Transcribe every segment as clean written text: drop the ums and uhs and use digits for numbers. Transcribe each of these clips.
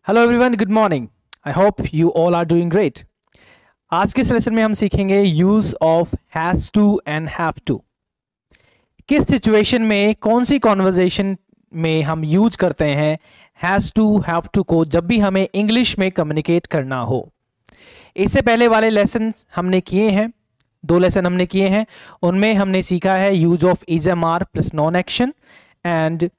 Hello everyone, good morning. I hope you all are doing great. आज के इस lesson में हम सीखेंगे use of has to and have to. किस सिचुएशन में, कौन सी कॉन्वर्जेशन में हम यूज करते हैं हैज टू हैव टू को जब भी हमें इंग्लिश में कम्युनिकेट करना हो। इससे पहले वाले लेसन हमने किए हैं, 2 लेसन हमने किए हैं। उनमें हमने सीखा है use of is am are plus non action and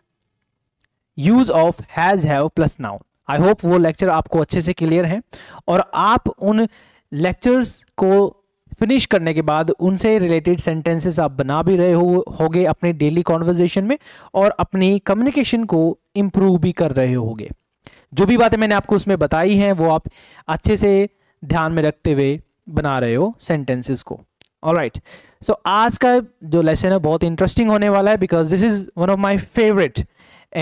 use of has have plus noun. I hope वो लेक्चर आपको अच्छे से क्लियर है और आप उन लेक्चर्स को फिनिश करने के बाद उनसे रिलेटेड सेंटेंसेस आप बना भी रहे होगे अपने डेली कॉन्वर्जेशन में और अपनी कम्युनिकेशन को इम्प्रूव भी कर रहे होगे। जो भी बातें मैंने आपको उसमें बताई हैं वो आप अच्छे से ध्यान में रखते हुए बना रहे हो सेंटेंसेस को। ऑलराइट, सो आज का जो लेसन है बहुत इंटरेस्टिंग होने वाला है because this is one of my favourite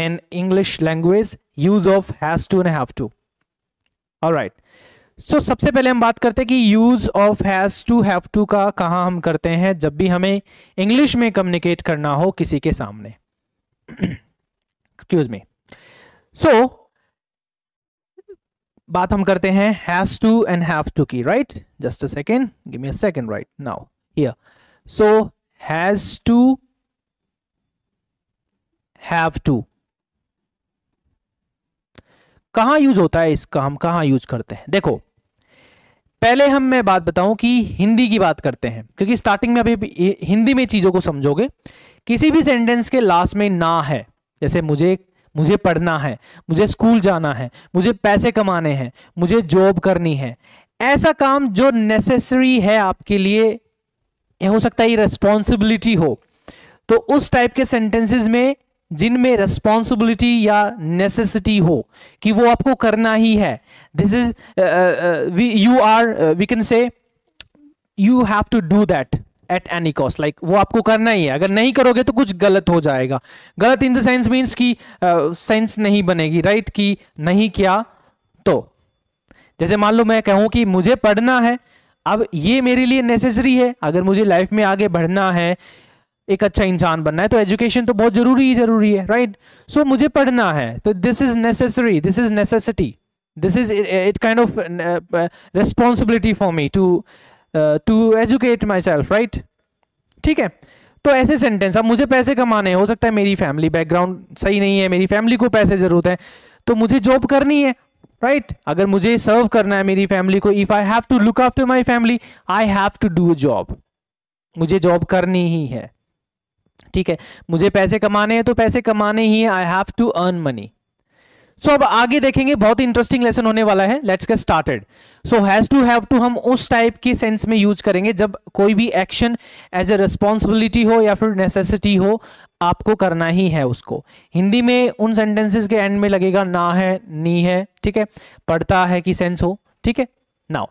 in English language, use of has to and have to. All right. So सबसे पहले हम बात करते हैं कि use of has to have to का कहाँ हम करते हैं जब भी हमें इंग्लिश में कम्युनिकेट करना हो किसी के सामने। Excuse me. So बात हम करते हैं has to and have to की, right? Just a second. Give me a second right now. Here. So has to, have to कहाँ यूज होता है, इसका हम कहाँ यूज करते हैं। देखो पहले मैं बात बताऊं कि हिंदी की बात करते हैं क्योंकि स्टार्टिंग में अभी हिंदी में चीजों को समझोगे। किसी भी सेंटेंस के लास्ट में ना है, जैसे मुझे पढ़ना है, मुझे स्कूल जाना है, मुझे पैसे कमाने हैं, मुझे जॉब करनी है, ऐसा काम जो नेसेसरी है आपके लिए, हो सकता है रिस्पॉन्सिबिलिटी हो, तो उस टाइप के सेंटेंसेस में जिनमें रिस्पॉन्सिबिलिटी या नेसेसिटी हो कि वो आपको करना ही है, this is we can say you have to do that at any cost, like वो आपको करना ही है। अगर नहीं करोगे तो कुछ गलत हो जाएगा। गलत इन द सेंस मीन्स कि सेंस नहीं बनेगी, राइट, कि नहीं किया तो। जैसे मान लो मैं कहूं कि मुझे पढ़ना है, अब ये मेरे लिए नेसेसरी है। अगर मुझे लाइफ में आगे बढ़ना है, एक अच्छा इंसान बनना है, तो एजुकेशन तो बहुत जरूरी है, राइट। सो मुझे पढ़ना है तो this is necessary, this is necessity, this is it kind of responsibility for me to educate my self, right. ठीक है, तो ऐसे सेंटेंस। अब मुझे पैसे कमाने हैं, हो सकता है मेरी फैमिली बैकग्राउंड सही नहीं है, मेरी फैमिली को पैसे जरूरत है, तो मुझे जॉब करनी है, राइट। अगर मुझे सर्व करना है मेरी फैमिली को, if I have to look after my family, I have to do a job, मुझे जॉब करनी ही है। ठीक है, मुझे पैसे कमाने हैं तो पैसे कमाने ही है, I have to earn money. So अब आगे देखेंगे, बहुत इंटरेस्टिंग लेसन होने वाला है। Let's get started. So has to have to हम उस टाइप के सेंस में यूज करेंगे जब कोई भी एक्शन एज ए रिस्पॉन्सिबिलिटी हो या फिर नेसेसिटी हो, आपको करना ही है उसको। हिंदी में उन सेंटेंसेस के एंड में लगेगा ना है, नी है, ठीक है, पढ़ता है की सेंस हो। ठीक है, नाउ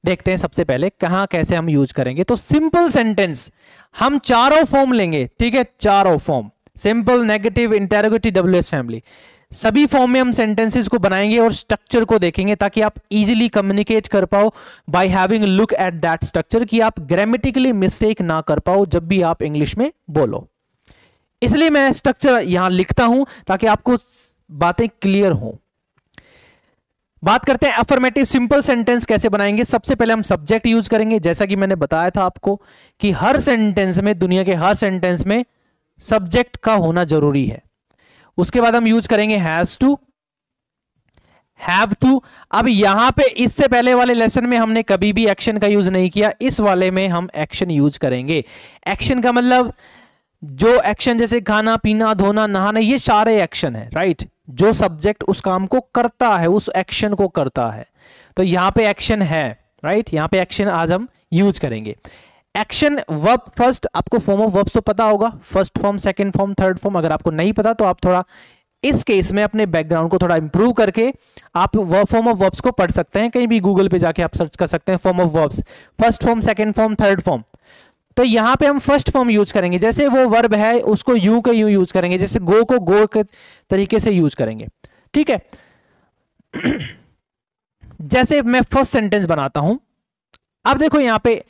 देखते हैं सबसे पहले कहां कैसे हम यूज करेंगे। तो सिंपल सेंटेंस हम चारों फॉर्म लेंगे, ठीक है, चारों form, simple, negative, interrogative, WS family, सभी फॉर्म में हम सेंटेंसेस को बनाएंगे और स्ट्रक्चर को देखेंगे ताकि आप इजीली कम्युनिकेट कर पाओ by having look at that structure, कि आप ग्रामेटिकली मिस्टेक ना कर पाओ जब भी आप इंग्लिश में बोलो। इसलिए मैं स्ट्रक्चर यहां लिखता हूं ताकि आपको बातें क्लियर हो। बात करते हैं अफर्मेटिव सिंपल सेंटेंस कैसे बनाएंगे। सबसे पहले हम सब्जेक्ट यूज करेंगे, जैसा कि मैंने बताया था आपको कि हर सेंटेंस में, दुनिया के हर सेंटेंस में सब्जेक्ट का होना जरूरी है। उसके बाद हम यूज करेंगे हैज टू, हैव टू। अब यहां पे इससे पहले वाले लेसन में हमने कभी भी एक्शन का यूज नहीं किया, इस वाले में हम एक्शन यूज करेंगे। एक्शन का मतलब जो एक्शन जैसे खाना, पीना, धोना, नहाना, ये सारे एक्शन है, राइट। जो सब्जेक्ट उस काम को करता है, उस एक्शन को करता है, तो यहां पे एक्शन है, राइट। यहां पे एक्शन आज हम यूज करेंगे। एक्शन वर्ब फर्स्ट, आपको फॉर्म ऑफ वर्ब्स तो पता होगा, first form, second form, third form. अगर आपको नहीं पता तो आप थोड़ा इस केस में अपने बैकग्राउंड को थोड़ा इंप्रूव करके आप फॉर्म ऑफ वर्ब्स को पढ़ सकते हैं। कहीं भी गूगल पे जाके आप सर्च कर सकते हैं form of verbs, first form, second form, third form. तो यहां पे हम फर्स्ट फॉर्म यूज करेंगे, जैसे वो वर्ब है उसको यूं के यूं यूज करेंगे, जैसे गो को गो के तरीके से यूज करेंगे। ठीक है, जैसे मैं फर्स्ट सेंटेंस बनाता हूं। अब देखो यहां पे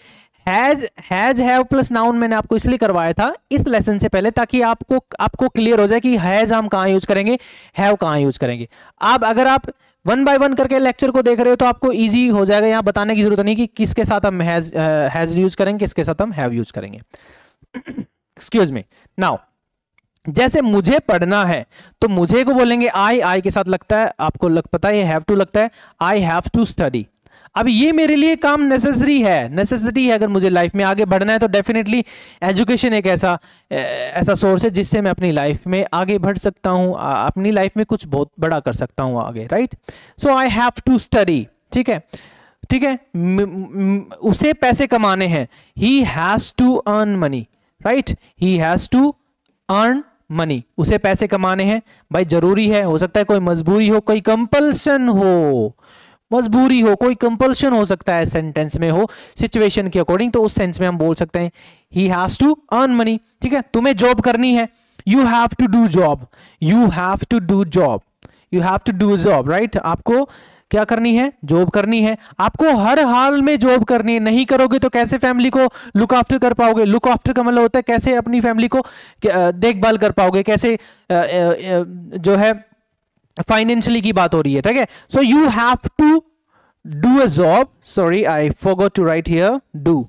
हैज हैव प्लस नाउन मैंने आपको इसलिए करवाया था इस लेसन से पहले ताकि आपको क्लियर हो जाए कि हैज हम कहां यूज करेंगे, हैव कहां यूज करेंगे। अब अगर आप वन बाय वन करके लेक्चर को देख रहे हो तो आपको इजी हो जाएगा, यहाँ बताने की जरूरत नहीं कि किसके साथ हम हैज यूज करेंगे, किसके साथ हम हैव यूज करेंगे। Excuse me. नाउ जैसे मुझे पढ़ना है तो मुझे को बोलेंगे आई के साथ लगता है, आपको पता है हैव टू लगता है, आई हैव टू स्टडी। अब ये मेरे लिए काम नेसेसरी है अगर मुझे लाइफ में आगे बढ़ना है तो डेफिनेटली एजुकेशन एक ऐसा सोर्स है जिससे मैं अपनी लाइफ में आगे बढ़ सकता हूँ, अपनी लाइफ में कुछ बहुत बड़ा कर सकता हूँ आगे, right. So I have to study, ठीक है, ठीक है। उसे पैसे कमाने हैं, he has to earn money, right, he has to earn money, उसे पैसे कमाने हैं। भाई जरूरी है, हो सकता है कोई मजबूरी हो, कोई कंपल्सन हो, मजबूरी हो, कोई कंपल्शन हो सकता है सेंटेंस में हो सिचुएशन के अकॉर्डिंग, तो उस सेंस में हम बोल सकते हैं he has to earn money, ठीक है। तुम्हें जॉब करनी है, you have to do job, you have to do job, you have to do job, right. आपको क्या करनी है, जॉब करनी है, आपको हर हाल में जॉब करनी है। नहीं करोगे तो कैसे फैमिली को लुक आफ्टर कर पाओगे, लुक आफ्टर का मतलब होता है कैसे अपनी फैमिली को देखभाल कर पाओगे, कैसे जो है फाइनेंशियली की बात हो रही है, ठीक है। So you have to do a job, sorry I forgot to write here do,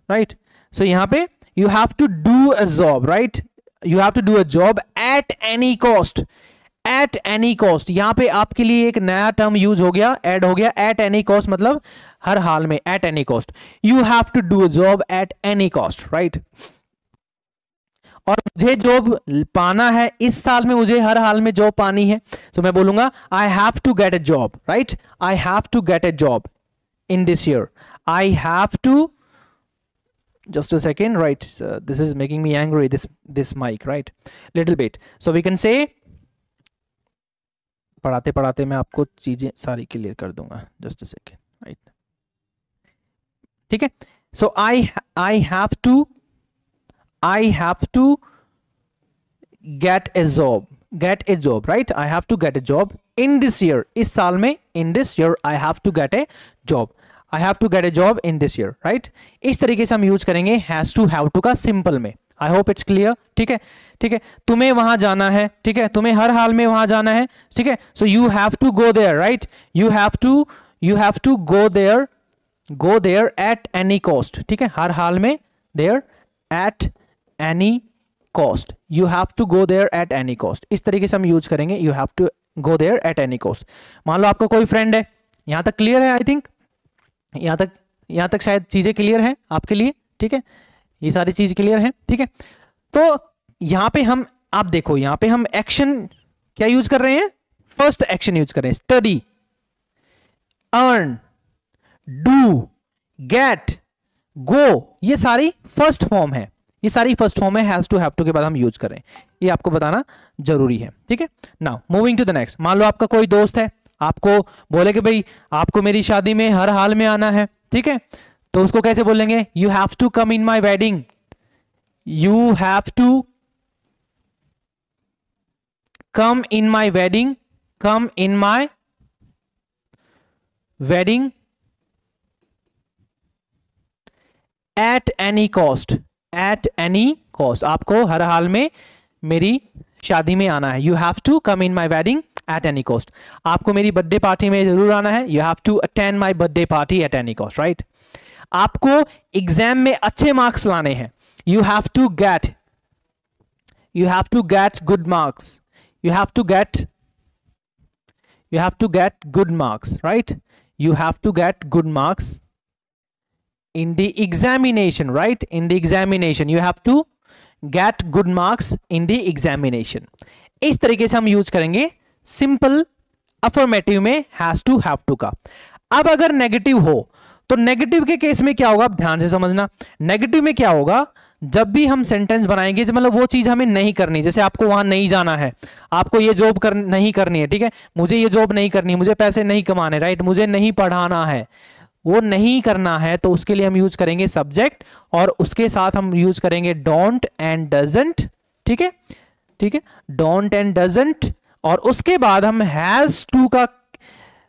right. So यहां पे you have to do a job, right, you have to do a job at any cost, at any cost. यहां पे आपके लिए एक नया term use हो गया, ऐड हो गया, एट एनी कॉस्ट मतलब हर हाल में, at any cost, you have to do a job at any cost, right. और मुझे जॉब पाना है, इस साल में मुझे हर हाल में जॉब पानी है, तो मैं बोलूंगा I have to get a job, right, I have to get a job in this year, I have to, just a second, right, this is making me angry, this mic, right, little bit, so we can say, पढ़ाते पढ़ाते मैं आपको चीजें सारी clear कर दूंगा, just a second, right, ठीक है। so I have to get a job, right, I have to get a job in this year, इस साल में, in this year I have to get a job, I have to get a job in this year, right। इस तरीके से हम use करेंगे has to have to का simple में। आई होप इट्स क्लियर, ठीक है, ठीक है। तुम्हें वहां जाना है, ठीक है, तुम्हें हर हाल में वहां जाना है, ठीक है। So you have to go there, right, you have to go there at any cost, ठीक है, हर हाल में, there at any cost, you have to go there at any cost. इस तरीके से हम यूज करेंगे you have to go there at any cost. मान लो आपका कोई फ्रेंड है, यहां तक क्लियर है, आई थिंक यहां तक शायद चीजें क्लियर है आपके लिए, ठीक है, ये सारी चीज क्लियर है, ठीक है। तो यहां पे हम, आप देखो यहां पे हम एक्शन क्या यूज कर रहे हैं, फर्स्ट एक्शन यूज कर रहे हैं, स्टडी, अर्न, डू, गेट, गो, ये सारी फर्स्ट फॉर्म है, ये सारी फर्स्ट फॉर्म है, हैज टू हैव टू के बाद हम यूज करें, ये आपको बताना जरूरी है, ठीक है। Now moving to the next. मान लो आपका कोई दोस्त है, आपको बोले कि भाई आपको मेरी शादी में हर हाल में आना है, ठीक है, तो उसको कैसे बोलेंगे, you have to come in my wedding, you have to come in my wedding, come in my wedding at any cost, at any cost, आपको हर हाल में मेरी शादी में आना है, you have to come in my wedding at any cost. आपको मेरी बर्थडे पार्टी में जरूर आना है, you have to attend my birthday party at any cost, right. आपको एग्जाम में अच्छे मार्क्स लाने हैं, you have to get good marks, you have to get good marks, right, you have to get good marks in the examination, right, in the examination you have to get good marks in the examination। इस तरीके से हम use करेंगे simple affirmative में has to have to का। अब अगर negative हो तो नेगेटिव के केस में क्या होगा, आप ध्यान से समझना। नेगेटिव में क्या होगा, जब भी हम सेंटेंस बनाएंगे, मतलब वो चीज हमें नहीं करनी, जैसे आपको वहां नहीं जाना है, आपको ये जॉब नहीं करनी है, ठीक है, मुझे ये जॉब नहीं करनी, मुझे पैसे नहीं कमाने, राइट, मुझे नहीं पढ़ाना है, वो नहीं करना है, तो उसके लिए हम यूज करेंगे सब्जेक्ट और उसके साथ हम यूज करेंगे डोंट एंड डजंट, ठीक है, ठीक है, डोंट एंड डजंट, और उसके बाद हम हैज टू का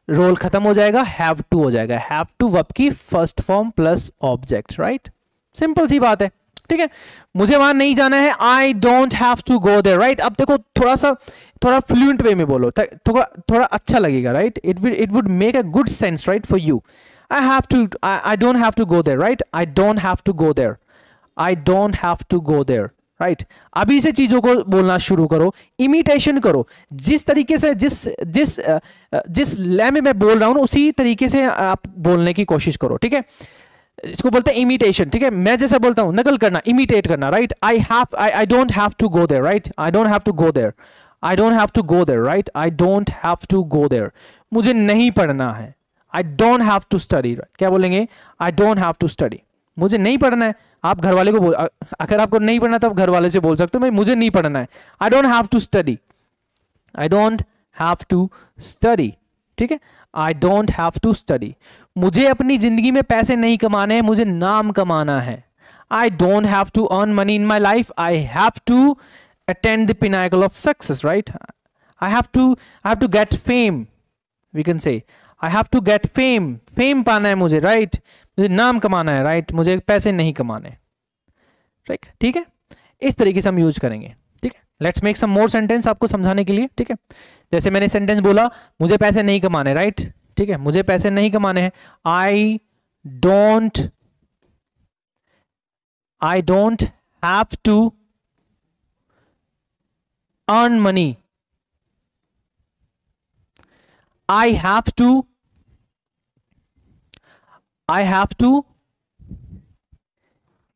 रोल खत्म हो जाएगा, हैव टू हो जाएगा, हैव टू वर्ब की first form plus object, right, simple सी बात है। ठीक है, मुझे वहां नहीं जाना है, I don't have to go there, right. अब देखो थोड़ा फ्लुएंट वे में बोलो, थोड़ा अच्छा लगेगा, right. It would make a good sense, right, for you. I don't have to go there, right, I don't have to go there, I don't have to go there, right. अभी से चीजों को बोलना शुरू करो, इमिटेशन करो, जिस तरीके से जिस लय में मैं बोल रहा हूं उसी तरीके से आप बोलने की कोशिश करो, ठीक है। इसको बोलते हैं इमिटेशन, ठीक है। मैं जैसा बोलता हूं नकल करना, इमिटेट करना, right. I don't have to go there, right, I don't have to go there, I don't have to go there, right, I don't have to go there, मुझे नहीं पढ़ना है, I don't have to study, क्या बोलेंगे, I don't have to study, मुझे नहीं पढ़ना है। आप घर वाले को बोल, अगर आपको नहीं पढ़ना तो आप घर वाले से बोल सकते हो भाई मुझे नहीं पढ़ना है, I don't have to study, I don't have to study, ठीक है, I don't have to study. मुझे अपनी जिंदगी में पैसे नहीं कमाने हैं, मुझे नाम कमाना है, I don't have to earn money in my life, I have to attend the pinnacle of success, right. I have to get fame, we can say I have to get fame, fame पाना है मुझे, right, मुझे नाम कमाना है, right, मुझे पैसे नहीं कमाने, राइट, ठीक है। इस तरीके से हम यूज करेंगे, ठीक है। Let's make some more sentence आपको समझाने के लिए, ठीक है। जैसे मैंने सेंटेंस बोला, मुझे पैसे नहीं कमाने, राइट, ठीक है, मुझे पैसे नहीं कमाने हैं, I don't have to earn money, I have to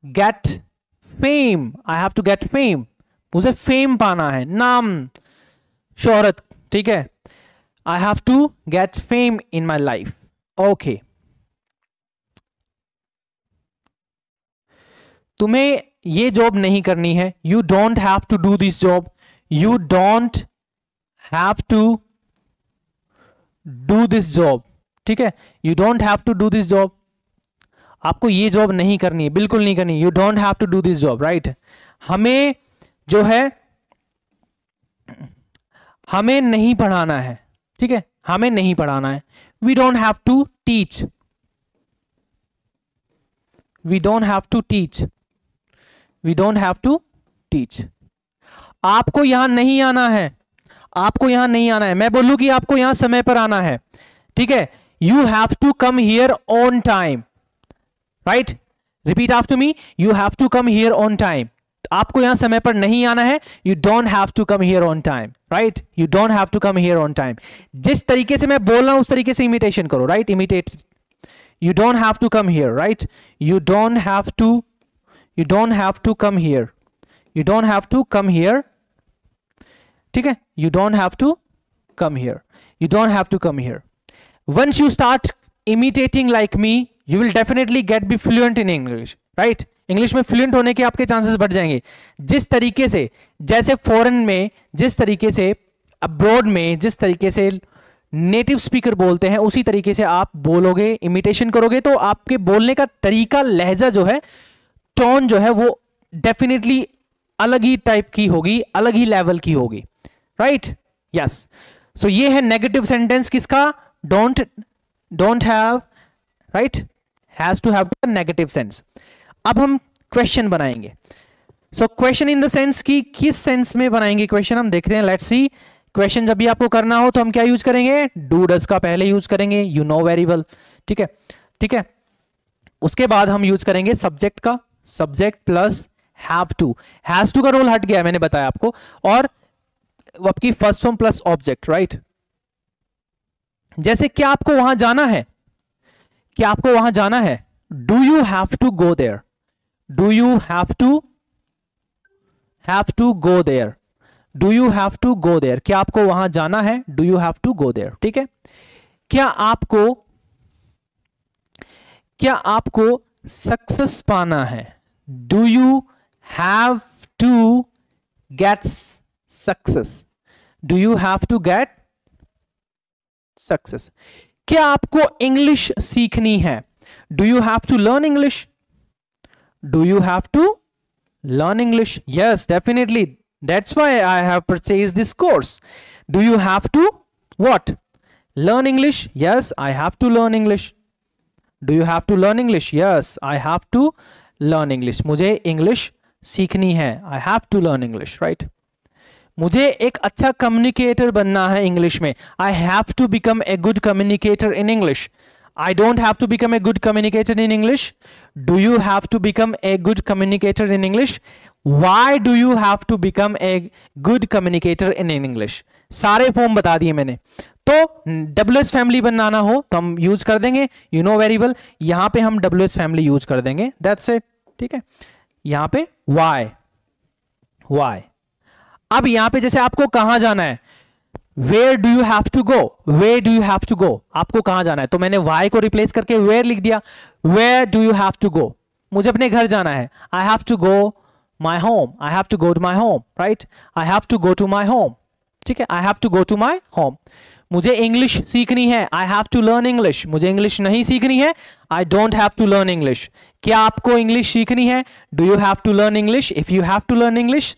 get fame, I have to get fame, मुझे फेम पाना है, नाम, शोहरत, ठीक है। I have to get fame in my life, okay। तुम्हें ये जॉब नहीं करनी है, you don't have to do this job, you don't have to do this job, ठीक है, you don't have to do this job, आपको ये job नहीं करनी है, बिल्कुल नहीं करनी, you don't have to do this job, right. हमें जो है हमें नहीं पढ़ाना है, ठीक है, हमें नहीं पढ़ाना है, we don't have to teach, we don't have to teach, we don't have to teach. आपको यहां नहीं आना है, आपको यहां नहीं आना है, मैं बोलूं कि आपको यहां समय पर आना है, ठीक है, you have to come here on time, right, repeat after me, you have to come here on time. आपको यहां समय पर नहीं आना है, you don't have to come here on time, right, you don't have to come here on time. जिस तरीके से मैं बोल रहा हूं उस तरीके से इमिटेशन करो, right, imitate, you don't have to come here, right, you don't have to come here, you don't have to come here, ठीक है, you don't have to come here, you don't have to come here. Once you start imitating like me, you will definitely get be fluent in English, right. English में fluent होने के आपके chances बढ़ जाएंगे। जिस तरीके से, जैसे फॉरेन में जिस तरीके से, अब्रॉड में जिस तरीके से नेटिव स्पीकर बोलते हैं, उसी तरीके से आप बोलोगे, इमिटेशन करोगे, तो आपके बोलने का तरीका, लहजा जो है, टोन जो है, वो डेफिनेटली अलग ही टाइप की होगी, अलग ही लेवल की होगी, राइट, यस। सो ये है नेगेटिव सेंटेंस किसका, don't have, right, has to have negative sense. अब हम क्वेश्चन बनाएंगे। So question in the sense की किस सेंस में बनाएंगे क्वेश्चन, हम देखते हैं, लेट्स सी। क्वेश्चन जब भी आपको करना हो तो हम क्या यूज करेंगे, डू डज का पहले यूज करेंगे, यू नो वेरी वेल, ठीक है, ठीक है। उसके बाद हम यूज करेंगे सब्जेक्ट का, subject plus have to, has to का रोल हट गया, मैंने बताया आपको, और आपकी first form plus object, right. जैसे क्या आपको वहां जाना है, क्या आपको वहां जाना है, do you have to go there, do you have to go there, do you have to go there, क्या आपको वहां जाना है, do you have to go there, ठीक है। क्या आपको सक्सेस पाना है, do you have to get success, do you have to get success. क्या आपको इंग्लिश सीखनी है, do you have to learn English, do you have to learn English, yes definitely, that's why I have purchased this course. Do you have to what, learn English, yes I have to learn English, do you have to learn English, yes I have to learn English, मुझे English सीखनी है, I have to learn English, right. मुझे एक अच्छा communicator बनना है English में, I have to become a good communicator in English. I don't have to become a good communicator in English. Do you have to become a good communicator in English? Why do you have to become a good communicator in English? सारे form बता दिए मैंने। तो WS family बनाना हो तो हम use कर देंगे, यू नो वेरी वेल, यहां पे हम WS फैमिली यूज कर देंगे, दैट्स इट, ठीक है। यहां पे why। अब यहां पे जैसे आपको कहां जाना है, Where do you have to go? Where do you have to go? आपको कहां जाना है, तो मैंने why को रिप्लेस करके where लिख दिया। Where do you have to go? मुझे अपने घर जाना है, I have to go my home, I have to go to my home, right? I have to go to my home, ठीक है, I have to go to my home। मुझे English सीखनी है, I have to learn English। मुझे English नहीं सीखनी है, I don't have to learn English। क्या आपको इंग्लिश सीखनी है? Do you have to learn English? If you have to learn English,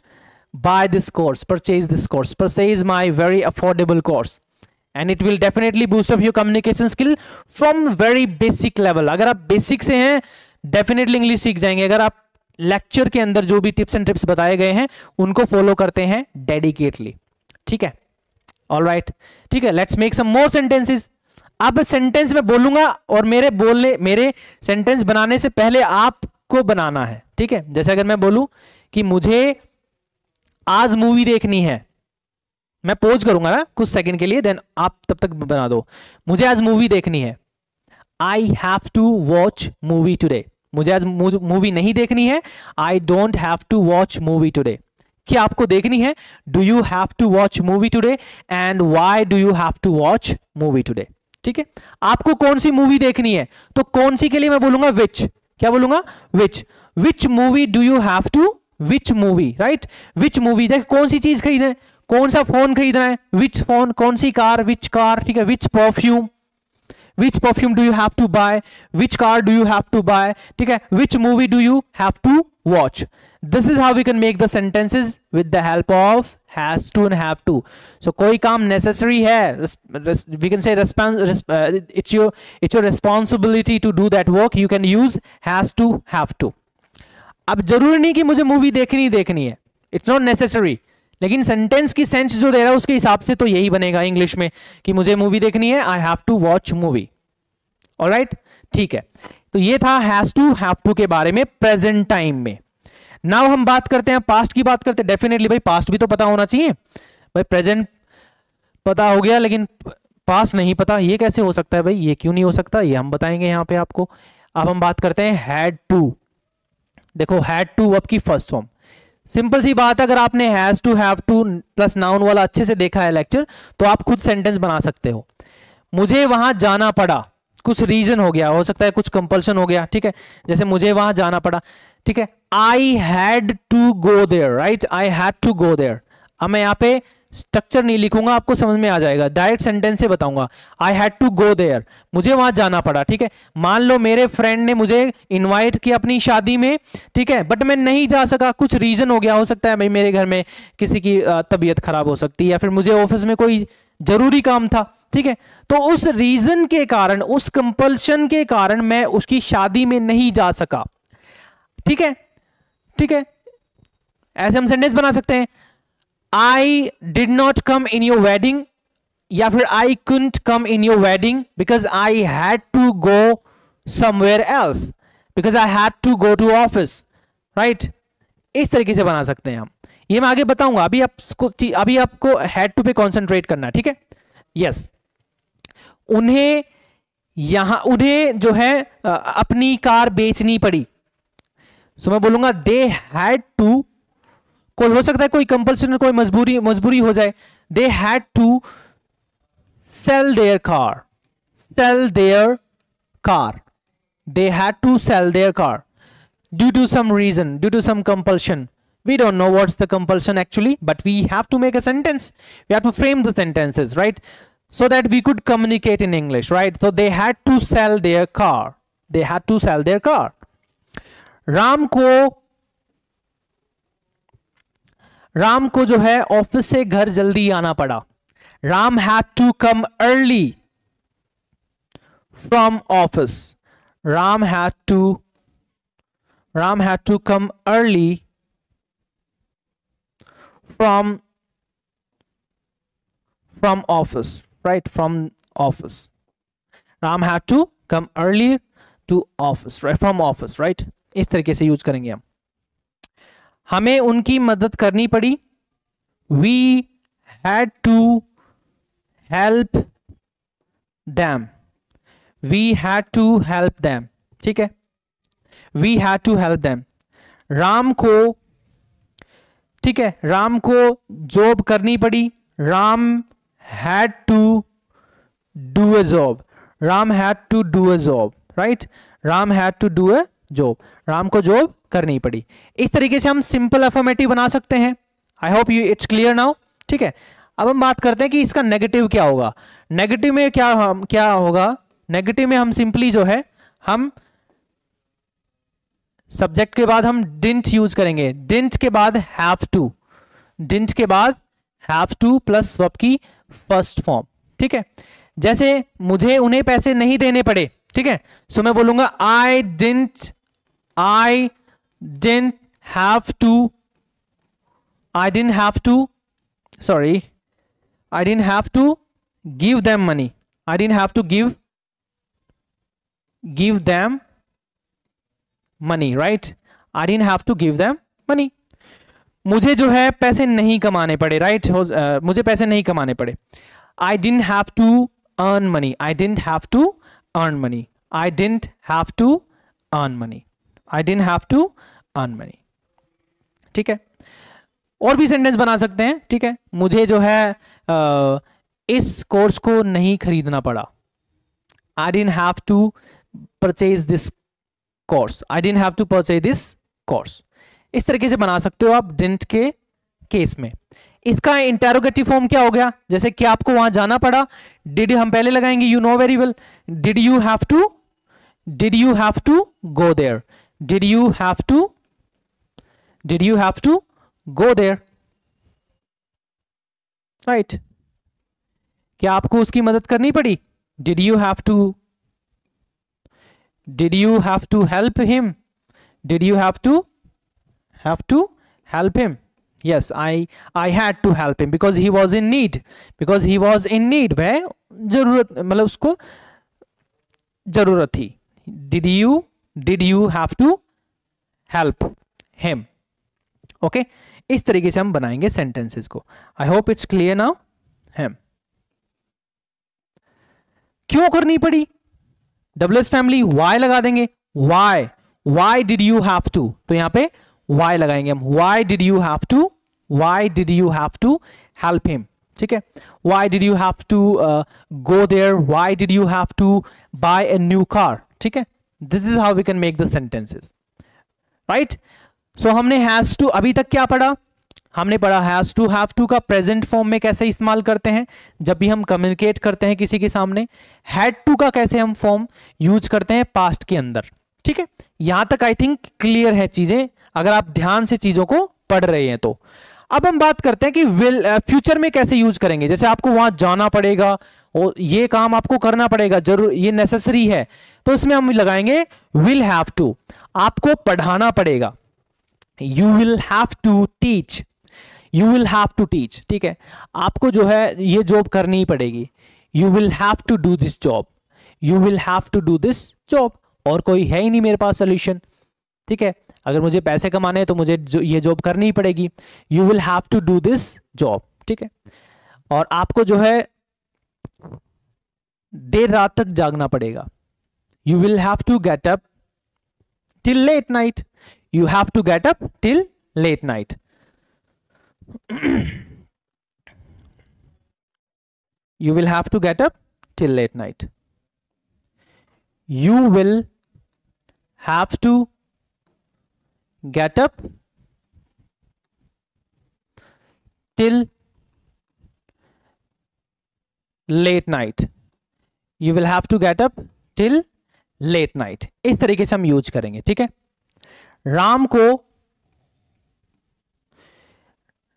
buy this course, purchase this course, purchase my very affordable course, and it will definitely boost up your communication skill from very basic level। अगर आप basic से हैं definitely English सीख जाएंगे, अगर आप lecture के अंदर जो भी टिप्स एंड ट्रिप्स बताए गए हैं उनको फॉलो करते हैं डेडिकेटली, ठीक है, ऑलराइट, ठीक है। Let's make some more sentences. अब सेंटेंस में बोलूंगा और मेरे सेंटेंस बनाने से पहले आपको बनाना है, ठीक है। जैसे अगर मैं बोलूं कि मुझे आज मूवी देखनी है, मैं पोज करूंगा ना कुछ सेकंड के लिए, देन आप तब तक बना दो। मुझे आज मूवी देखनी है, I have to watch movie today. मुझे आज मूवी नहीं देखनी है, I don't have to watch movie today. क्या आपको देखनी है? Do you have to watch movie today, and why do you have to watch movie today, ठीक है। आपको कौन सी मूवी देखनी है, तो कौन सी के लिए मैं बोलूंगा विच। क्या बोलूंगा? Which movie do you have to, which movie, right, which movie. देख कौन सी चीज खरीदना है, कौन सा फोन खरीदना है, विच फोन, कौन सी कार, विच कार, ठीक है। Which perfume do you have to buy, which car do you have to buy, ठीक है। Which movie do you have to watch. This is how we can make the sentences with the help of has to and have to. So कोई काम necessary है, we can say it's your responsibility to do that work, you can use has to have to. अब जरूरी नहीं कि मुझे movie देखनी है, इट्स नॉट नेसेसरी, लेकिन सेंटेंस की सेंस जो दे रहा है उसके हिसाब से तो यही बनेगा इंग्लिश में कि मुझे मूवी देखनी है, I have to watch movie, alright, ठीक है। तो ये था हैज टू हैव टू के बारे में प्रेजेंट टाइम में। नाउ हम बात करते हैं, पास्ट की बात करते हैं। डेफिनेटली भाई पास्ट भी तो पता होना चाहिए भाई, प्रेजेंट पता हो गया लेकिन पास्ट नहीं पता, ये कैसे हो सकता है भाई, ये क्यों नहीं हो सकता, ये हम बताएंगे यहाँ पे आपको। अब हम बात करते हैं हैड टू। देखो हैड टू वर्ब की फर्स्ट फॉर्म, सिंपल सी बात है, अगर आपने has to have to plus noun वाला अच्छे से देखा है लेक्चर, तो आप खुद सेंटेंस बना सकते हो। मुझे वहां जाना पड़ा, कुछ रीजन हो गया, हो सकता है कुछ कंपल्शन हो गया, ठीक है, जैसे मुझे वहां जाना पड़ा, ठीक है। I had to go there, right, I had to go there. अब मैं यहाँ पे स्ट्रक्चर नहीं लिखूंगा, आपको समझ में आ जाएगा, डायरेक्ट सेंटेंस से बताऊंगा। I had to go there, मुझे वहां जाना पड़ा, ठीक है। मान लो मेरे फ्रेंड ने मुझे इनवाइट किया अपनी शादी में, ठीक है, बट मैं नहीं जा सका, कुछ रीजन हो गया, हो सकता है भाई मेरे घर में किसी की तबीयत खराब हो सकती है, या फिर मुझे ऑफिस में कोई जरूरी काम था, ठीक है। तो उस रीजन के कारण, उस कंपल्शन के कारण मैं उसकी शादी में नहीं जा सका, ठीक है, ठीक है। ऐसे हम सेंटेंस बना सकते हैं, I did not come in your wedding, या फिर I couldn't come in your wedding because I had to go somewhere else, because I had to go to office, right? इस तरीके से बना सकते हैं हम, ये मैं आगे बताऊंगा। अभी आपको had to पे कॉन्सेंट्रेट करना है, ठीक है। यस, उन्हें जो है अपनी कार बेचनी पड़ी, सो मैं बोलूंगा दे हैड टू, कोई हो सकता है कोई कंपल्सन, कोई मजबूरी हो जाए, they had to sell their car, they had to sell their car due to some reason, due to some compulsion. We don't know what's the compulsion actually, but we have to make a sentence, we have to frame the sentences, right, so that we could communicate in English, right? So they had to sell their car, राम को जो है office से घर जल्दी आना पड़ा, Ram had to come early from office, Ram had to Ram had to come early from office, right? From office. Ram had to come early to office, right? From office, right? इस तरीके से यूज करेंगे हम. हमें उनकी मदद करनी पड़ी. We had to help them. We had to help them. ठीक है. We had to help them. Ram को, ठीक है, राम को जॉब करनी पड़ी. Ram had to do a job. Ram had to do a job, right? Ram had to do a job. Ram को job करनी पड़ी. इस तरीके से हम सिंपल अफर्मेटिव बना सकते हैं. आई hope you it's clear now. ठीक है. अब हम बात करते हैं कि इसका नेगेटिव क्या होगा. नेगेटिव में क्या होगा. नेगेटिव में हम सिंपली जो है हम सब्जेक्ट के बाद हम डिडंट यूज करेंगे. डिडंट के बाद हैव टू. डिडंट के बाद हैव टू प्लस वर्ब की फर्स्ट फॉर्म. ठीक है. जैसे मुझे उन्हें पैसे नहीं देने पड़े. ठीक है. सो मैं बोलूंगा I didn't have to. I didn't have to, sorry, I didn't have to give them money. I didn't have to give them money, right? I didn't have to give them money. मुझे जो है पैसे नहीं कमाने पड़े, right? मुझे पैसे नहीं कमाने पड़े. I didn't have to earn money. I didn't have to earn money. I didn't have to earn money. I didn't have to earn money. ठीक है. और भी सेंटेंस बना सकते हैं. ठीक है. मुझे जो है इस कोर्स को नहीं खरीदना पड़ा. I didn't have to purchase this course. I didn't have to purchase this course. इस तरीके से बना सकते हो आप didn't के केस में. इसका इंटेरोगेटिव फॉर्म क्या हो गया. जैसे कि आपको वहां जाना पड़ा. डिड हम पहले लगाएंगे. You know very well. Did you have to go there. Did you have to go there, right? क्या आपको उसकी मदद करनी पड़ी. did you have to help him. did you have to help him. yes, I had to help him because he was in need. वह जरूरत, मतलब उसको जरूरत थी. did you have to help him. Okay. इस तरीके से हम बनाएंगे सेंटेंसेस को. I hope it's clear now. हैम क्यों करनी पड़ी. डब्ल्यूएस फैमिली वाई लगा देंगे. Why did you have to. तो यहां पे वाई लगाएंगे हम. Why did you have to help him. ठीक है. Why did you have to go there. Why did you have to buy a new car. ठीक है. This is how we can make the sentences, right. So हमने has to अभी तक क्या पढ़ा. हमने पढ़ा हैज टू हैव टू का प्रेजेंट फॉर्म में कैसे इस्तेमाल करते हैं जब भी हम कम्युनिकेट करते हैं किसी के सामने. हैड टू का कैसे हम फॉर्म यूज करते हैं पास्ट के अंदर. ठीक है. यहां तक आई थिंक क्लियर है चीजें, अगर आप ध्यान से चीजों को पढ़ रहे हैं तो. अब हम बात करते हैं कि विल फ्यूचर में कैसे यूज करेंगे. जैसे आपको वहां जाना पड़ेगा और ये काम आपको करना पड़ेगा, जरूर ये नेसेसरी है, तो इसमें हम लगाएंगे विल हैव टू. आपको पढ़ाना पड़ेगा. You will have to teach. ठीक है. आपको जो है ये जॉब करनी ही पड़ेगी. You will have to do this job. और कोई है ही नहीं मेरे पास सोल्यूशन. ठीक है. अगर मुझे पैसे कमाने हैं तो मुझे ये जॉब करनी ही पड़ेगी. You will have to do this job. ठीक है. और आपको जो है देर रात तक जागना पड़ेगा. You will have to get up till late night. You have to get up till late night. You will have to get up till late night. You will have to get up till late night. You will have to get up till late night. इस तरीके से हम use करेंगे. ठीक है.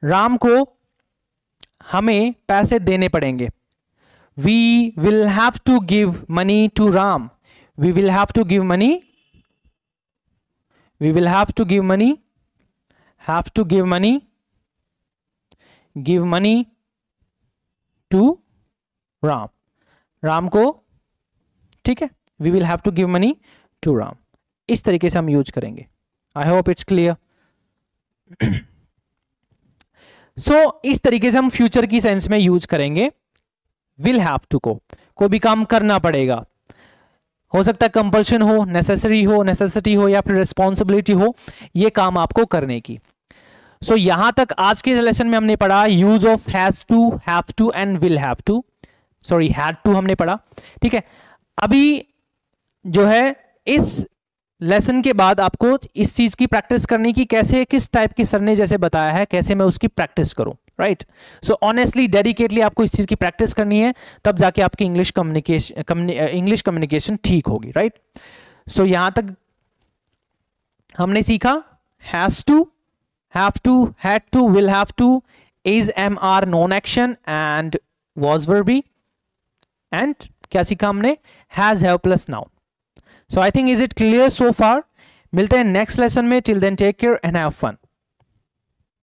राम को हमें पैसे देने पड़ेंगे. We will have to give money to Ram. We will have to give money we will have to give money, give money to Ram, Ram को, ठीक है, we will have to give money to Ram. इस तरीके से हम use करेंगे. I hope it's clear. So इस तरीके से हम फ्यूचर की सेंस में यूज करेंगे विल हैव टू को. कोई भी काम करना पड़ेगा, हो सकता है कंपल्शन हो, नेसेसिटी हो या फिर रिस्पॉन्सिबिलिटी हो, ये काम आपको करने की. सो यहां तक आज के लेसन में हमने पढ़ा use of has to, have to and will have to, sorry had to हमने पढ़ा. ठीक है, अभी जो है इस लेसन के बाद आपको इस चीज की प्रैक्टिस करनी की, कैसे किस टाइप के सर ने जैसे बताया है कैसे मैं उसकी प्रैक्टिस करूं. राइट, सो ऑनेस्टली डेडिकेटली आपको इस चीज की प्रैक्टिस करनी है, तब जाके आपकी इंग्लिश कम्युनिकेशन ठीक होगी. राइट, सो यहां तक हमने सीखा has to, have to, had to, will have to, is, am, are, non action and was verbs, and क्या सीखा हमने, has, have plus noun. So I think is it clear so far? मिलते हैं next lesson में. Till then take care and have fun.